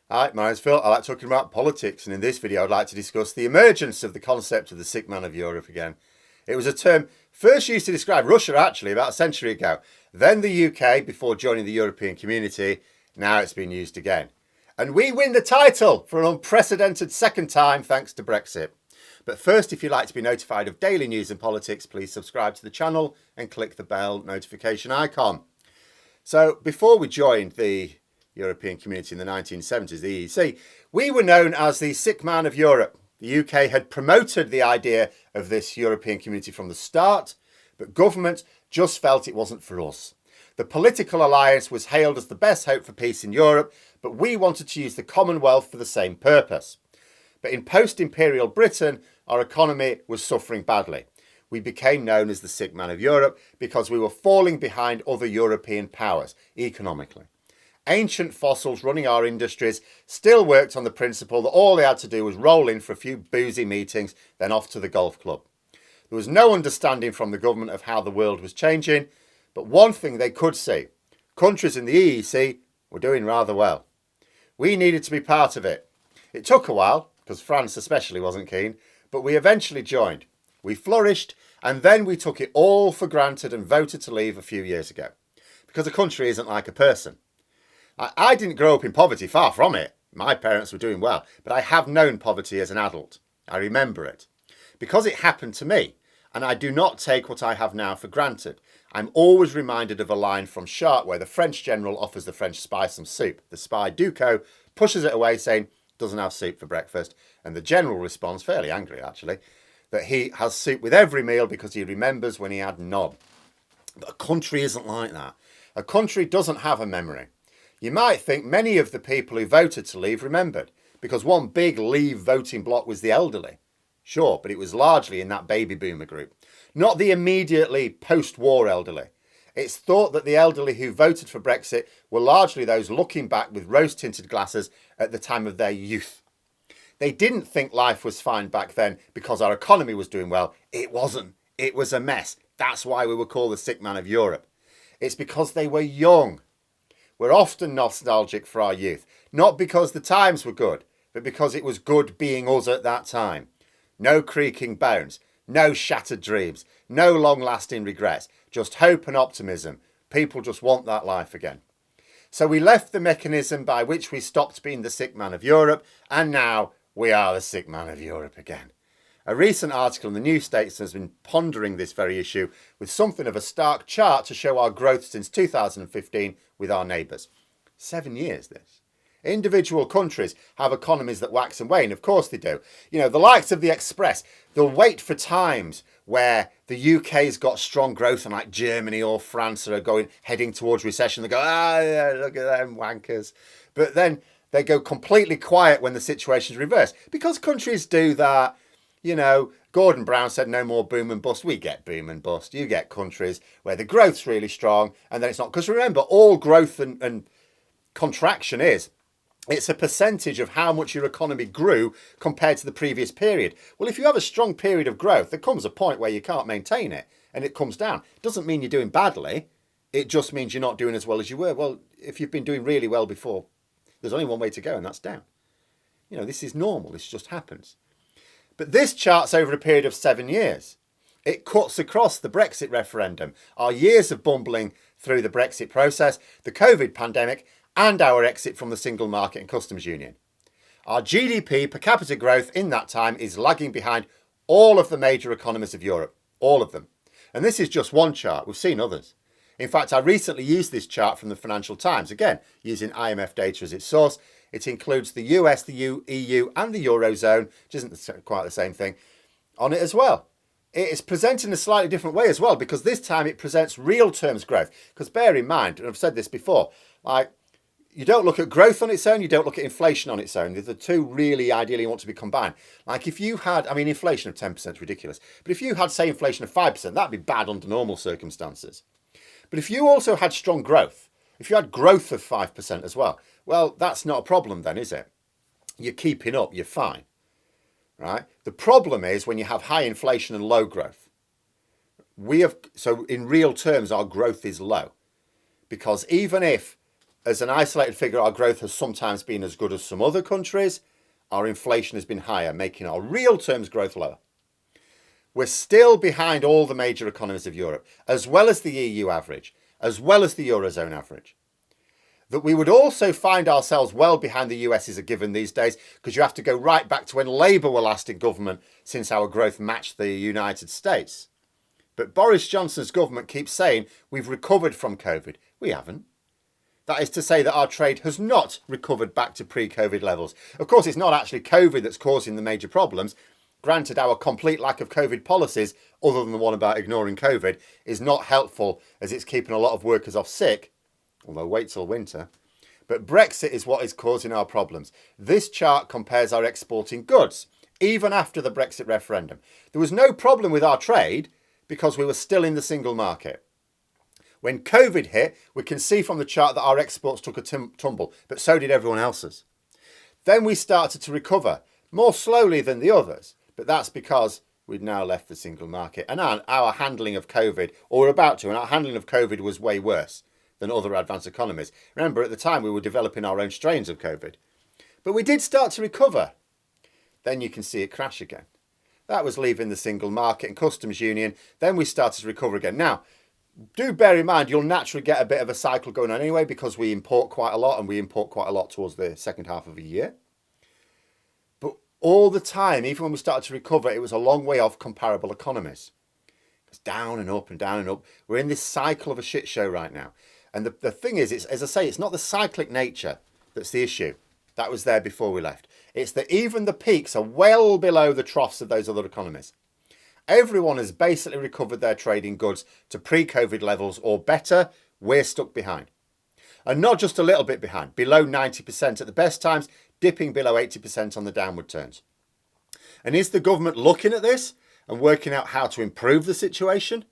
Hi, my name's Phil. I like talking about politics, and in this video I'd like to discuss the emergence of the concept of the sick man of Europe again. It was a term first used to describe Russia actually about a century ago, then the UK before joining the European community. Now it's been used again. And we win the title for an unprecedented second time thanks to Brexit. But first, if you'd like to be notified of daily news and politics, please subscribe to the channel and click the bell notification icon. So before we joined the European community in the 1970s, the EEC, we were known as the sick man of Europe. The UK had promoted the idea of this European community from the start, but government just felt it wasn't for us. The political alliance was hailed as the best hope for peace in Europe, but we wanted to use the Commonwealth for the same purpose. But in post-imperial Britain, our economy was suffering badly. We became known as the sick man of Europe because we were falling behind other European powers economically. Ancient fossils running our industries still worked on the principle that all they had to do was roll in for a few boozy meetings, then off to the golf club. There was no understanding from the government of how the world was changing, but one thing they could see: countries in the EEC were doing rather well. We needed to be part of it. It took a while, because France especially wasn't keen, but we eventually joined. We flourished, and then we took it all for granted and voted to leave a few years ago. Because a country isn't like a person. I didn't grow up in poverty, far from it. My parents were doing well, but I have known poverty as an adult. I remember it. Because it happened to me, and I do not take what I have now for granted. I'm always reminded of a line from Shark where the French general offers the French spy some soup. The spy, Duco, pushes it away saying, doesn't have soup for breakfast. And the general responds, fairly angry actually, that he has soup with every meal because he remembers when he had none. But a country isn't like that. A country doesn't have a memory. You might think many of the people who voted to leave remembered, because one big leave voting bloc was the elderly. Sure, but it was largely in that baby boomer group, not the immediately post-war elderly. It's thought that the elderly who voted for Brexit were largely those looking back with rose-tinted glasses at the time of their youth. They didn't think life was fine back then because our economy was doing well. It wasn't. It was a mess. That's why we were called the sick man of Europe. It's because they were young. We're often nostalgic for our youth, not because the times were good, but because it was good being us at that time. No creaking bones, no shattered dreams, no long-lasting regrets, just hope and optimism. People just want that life again. So we left the mechanism by which we stopped being the sick man of Europe, and now we are the sick man of Europe again. A recent article in the New Statesman has been pondering this very issue with something of a stark chart to show our growth since 2015 with our neighbours. 7 years, this. Individual countries have economies that wax and wane. Of course they do. You know, the likes of the Express, they'll wait for times where the UK's got strong growth and like Germany or France are heading towards recession. They go, yeah, look at them wankers. But then they go completely quiet when the situation's reversed. Because countries do that. You know, Gordon Brown said no more boom and bust. We get boom and bust. You get countries where the growth's really strong and then it's not. Because remember, all growth and contraction it's a percentage of how much your economy grew compared to the previous period. Well, if you have a strong period of growth, there comes a point where you can't maintain it and it comes down. It doesn't mean you're doing badly. It just means you're not doing as well as you were. Well, if you've been doing really well before, there's only one way to go and that's down. You know, this is normal. This just happens. But this chart's over a period of 7 years. It cuts across the Brexit referendum, our years of bumbling through the Brexit process, the COVID pandemic, and our exit from the single market and customs union. Our GDP per capita growth in that time is lagging behind all of the major economies of Europe, all of them. And this is just one chart. We've seen others. In fact, I recently used this chart from the Financial Times, again, using IMF data as its source. It includes the US, the EU and the Eurozone, which isn't quite the same thing, on it as well. It is presented in a slightly different way as well, because this time it presents real terms growth. Because bear in mind, and I've said this before, like, you don't look at growth on its own, you don't look at inflation on its own. The two really ideally want to be combined. Like if you had, inflation of 10% is ridiculous. But if you had, say, inflation of 5%, that'd be bad under normal circumstances. But if you also had strong growth, if you had growth of 5% as well, well, that's not a problem then, is it? You're keeping up, you're fine, right? The problem is when you have high inflation and low growth. So in real terms, our growth is low because even if as an isolated figure, our growth has sometimes been as good as some other countries. Our inflation has been higher, making our real terms growth lower. We're still behind all the major economies of Europe, as well as the EU average, as well as the Eurozone average. That we would also find ourselves well behind the US is a given these days, because you have to go right back to when Labour were last in government since our growth matched the United States. But Boris Johnson's government keeps saying we've recovered from COVID. We haven't. That is to say that our trade has not recovered back to pre-COVID levels. Of course, it's not actually COVID that's causing the major problems. Granted, our complete lack of COVID policies, other than the one about ignoring COVID, is not helpful as it's keeping a lot of workers off sick, although wait till winter. But Brexit is what is causing our problems. This chart compares our exporting goods, even after the Brexit referendum. There was no problem with our trade because we were still in the single market. When COVID hit, we can see from the chart that our exports took a tumble, but so did everyone else's. Then we started to recover, more slowly than the others, but that's because we'd now left the single market. And our handling of COVID, or we're about to, and our handling of COVID was way worse than other advanced economies. Remember, at the time, we were developing our own strains of COVID. But we did start to recover. Then you can see it crash again. That was leaving the single market and customs union. Then we started to recover again. Now, do bear in mind, you'll naturally get a bit of a cycle going on anyway because we import quite a lot, and we import quite a lot towards the second half of the year. But all the time, even when we started to recover, it was a long way off comparable economies. It's down and up and down and up. We're in this cycle of a shit show right now. And the thing is, as I say, it's not the cyclic nature that's the issue. That was there before we left. It's that even the peaks are well below the troughs of those other economies. Everyone has basically recovered their trading goods to pre-COVID levels or better. We're stuck behind. And not just a little bit behind, below 90% at the best times, dipping below 80% on the downward turns. And is the government looking at this and working out how to improve the situation?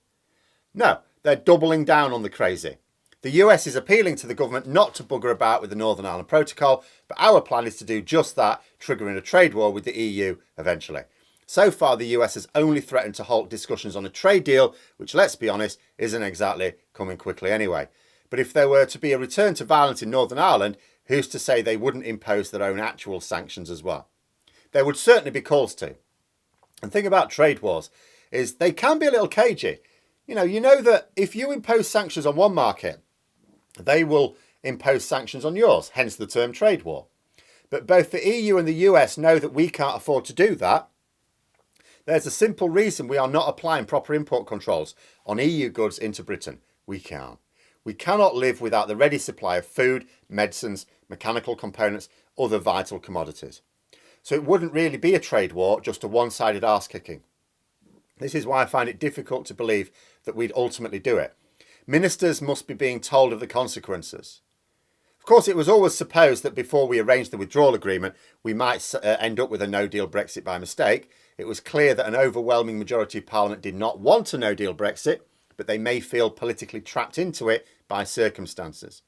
No, they're doubling down on the crazy. The US is appealing to the government not to bugger about with the Northern Ireland Protocol, but our plan is to do just that, triggering a trade war with the EU eventually. So far, the US has only threatened to halt discussions on a trade deal, which, let's be honest, isn't exactly coming quickly anyway. But if there were to be a return to violence in Northern Ireland, who's to say they wouldn't impose their own actual sanctions as well? There would certainly be calls to. And the thing about trade wars is they can be a little cagey. You know that if you impose sanctions on one market, they will impose sanctions on yours, hence the term trade war. But both the EU and the US know that we can't afford to do that. There's a simple reason we are not applying proper import controls on EU goods into Britain. We can't. We cannot live without the ready supply of food, medicines, mechanical components, other vital commodities. So it wouldn't really be a trade war, just a one-sided arse kicking. This is why I find it difficult to believe that we'd ultimately do it. Ministers must be being told of the consequences. Of course, it was always supposed that before we arranged the withdrawal agreement, we might end up with a no-deal Brexit by mistake. It was clear that an overwhelming majority of Parliament did not want a no-deal Brexit, but they may feel politically trapped into it by circumstances.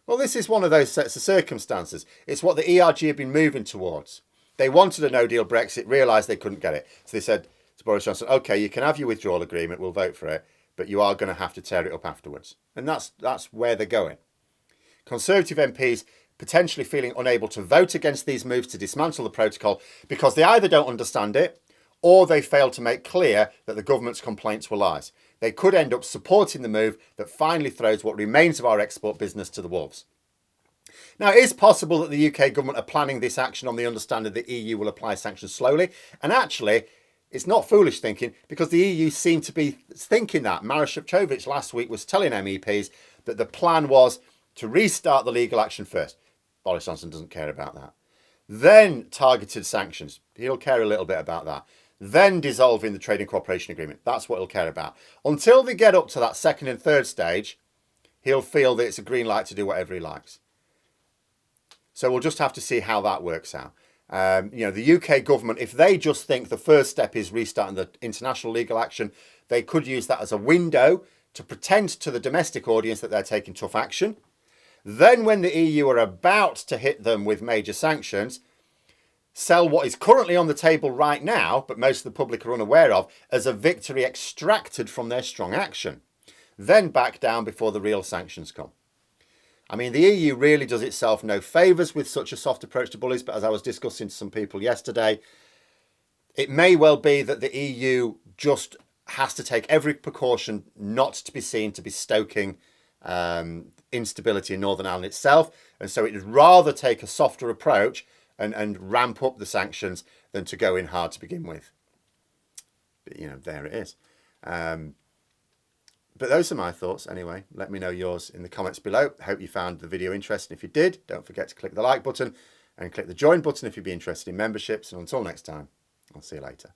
Well, this is one of those sets of circumstances. It's what the ERG have been moving towards. They wanted a no-deal Brexit, realised they couldn't get it. So they said to Boris Johnson, OK, you can have your withdrawal agreement, we'll vote for it, but you are going to have to tear it up afterwards. And that's where they're going. Conservative MPs potentially feeling unable to vote against these moves to dismantle the protocol because they either don't understand it or they fail to make clear that the government's complaints were lies. They could end up supporting the move that finally throws what remains of our export business to the wolves. Now, it is possible that the UK government are planning this action on the understanding that the EU will apply sanctions slowly. And actually, it's not foolish thinking because the EU seemed to be thinking that. Maroš Šefčovič last week was telling MEPs that the plan was to restart the legal action first. Boris Johnson doesn't care about that. Then targeted sanctions. He'll care a little bit about that. Then dissolving the trading cooperation agreement. That's what he'll care about. Until they get up to that second and third stage, he'll feel that it's a green light to do whatever he likes. So we'll just have to see how that works out. The UK government, if they just think the first step is restarting the international legal action, they could use that as a window to pretend to the domestic audience that they're taking tough action. Then when the EU are about to hit them with major sanctions, sell what is currently on the table right now, but most of the public are unaware of, as a victory extracted from their strong action. Then back down before the real sanctions come. I mean, the EU really does itself no favours with such a soft approach to bullies, but as I was discussing to some people yesterday, it may well be that the EU just has to take every precaution not to be seen to be stoking instability in Northern Ireland itself. And so it would rather take a softer approach and ramp up the sanctions than to go in hard to begin with. But, you know, there it is. But those are my thoughts anyway. Let me know yours in the comments below. I hope you found the video interesting. If you did, don't forget to click the like button and click the join button if you'd be interested in memberships. And until next time, I'll see you later.